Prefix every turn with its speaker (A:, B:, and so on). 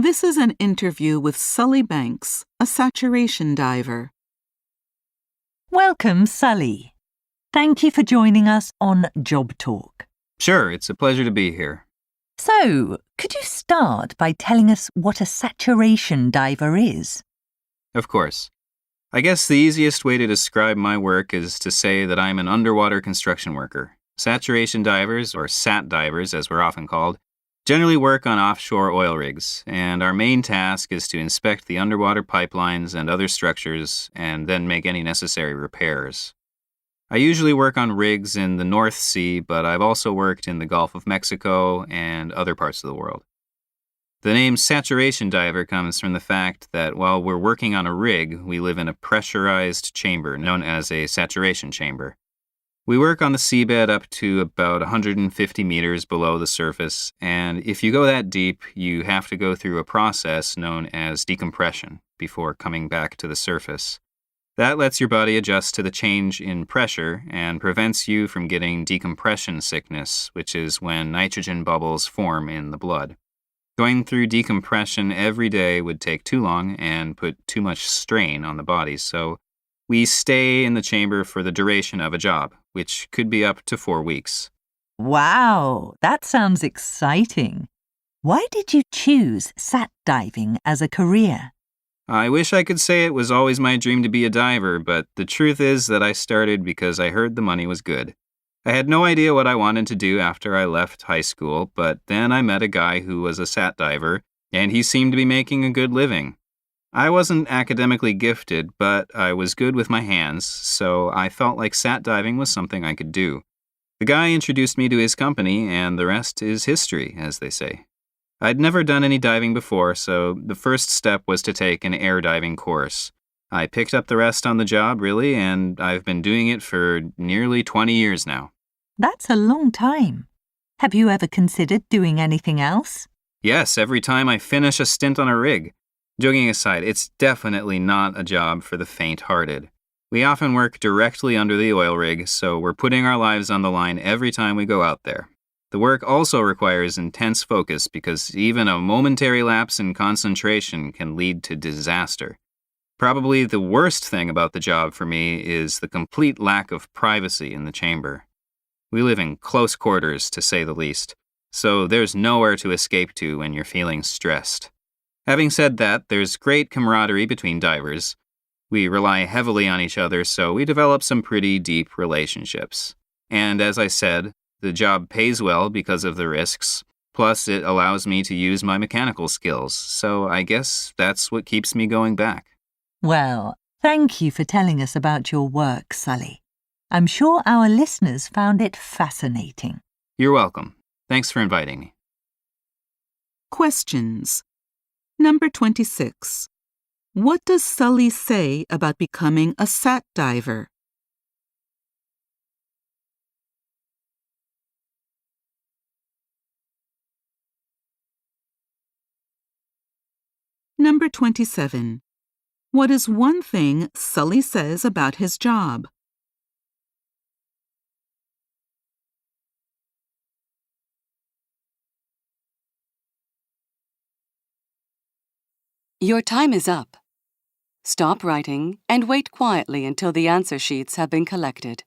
A: This is an interview with Sully Banks, a saturation diver.
B: Welcome, Sully. Thank you for joining us on Job Talk.
C: Sure, it's a pleasure to be here.
B: So, could you start by telling us what a saturation diver is?
C: Of course. I guess the easiest way to describe my work is to say that I'm an underwater construction worker. Saturation divers, or SAT divers as we're often called, generally work on offshore oil rigs, and our main task is to inspect the underwater pipelines and other structures and then make any necessary repairs. I usually work on rigs in the North Sea, but I've also worked in the Gulf of Mexico and other parts of the world. The name saturation diver comes from the fact that while we're working on a rig, we live in a pressurized chamber known as a saturation chamber. We work on the seabed up to about 150 meters below the surface, and if you go that deep, you have to go through a process known as decompression before coming back to the surface. That lets your body adjust to the change in pressure and prevents you from getting decompression sickness, which is when nitrogen bubbles form in the blood. Going through decompression every day would take too long and put too much strain on the body, so we stay in the chamber for the duration of a job, which could be up to 4 weeks.
B: Wow, that sounds exciting. Why did you choose sat diving as a career?
C: I wish I could say it was always my dream to be a diver, but the truth is that I started because I heard the money was good. I had no idea what I wanted to do after I left high school, but then I met a guy who was a sat diver, and he seemed to be making a good living. I wasn't academically gifted, but I was good with my hands, so I felt like sat diving was something I could do. The guy introduced me to his company, and the rest is history, as they say. I'd never done any diving before, so the first step was to take an air diving course. I picked up the rest on the job, really, and I've been doing it for nearly 20 years now.
B: That's a long time. Have you ever considered doing anything else?
C: Yes, every time I finish a stint on a rig. Joking aside, it's definitely not a job for the faint-hearted. We often work directly under the oil rig, so we're putting our lives on the line every time we go out there. The work also requires intense focus because even a momentary lapse in concentration can lead to disaster. Probably the worst thing about the job for me is the complete lack of privacy in the chamber. We live in close quarters, to say the least, so there's nowhere to escape to when you're feeling stressed. Having said that, there's great camaraderie between divers. We rely heavily on each other, so we develop some pretty deep relationships. And as I said, the job pays well because of the risks, plus it allows me to use my mechanical skills, so I guess that's what keeps me going back.
B: Well, thank you for telling us about your work, Sully. I'm sure our listeners found it fascinating.
C: You're welcome. Thanks for inviting me.
A: Questions. Number 26. What does Sully say about becoming a sat diver? Number 27. What is one thing Sully says about his job?
D: Your time is up. Stop writing and wait quietly until the answer sheets have been collected.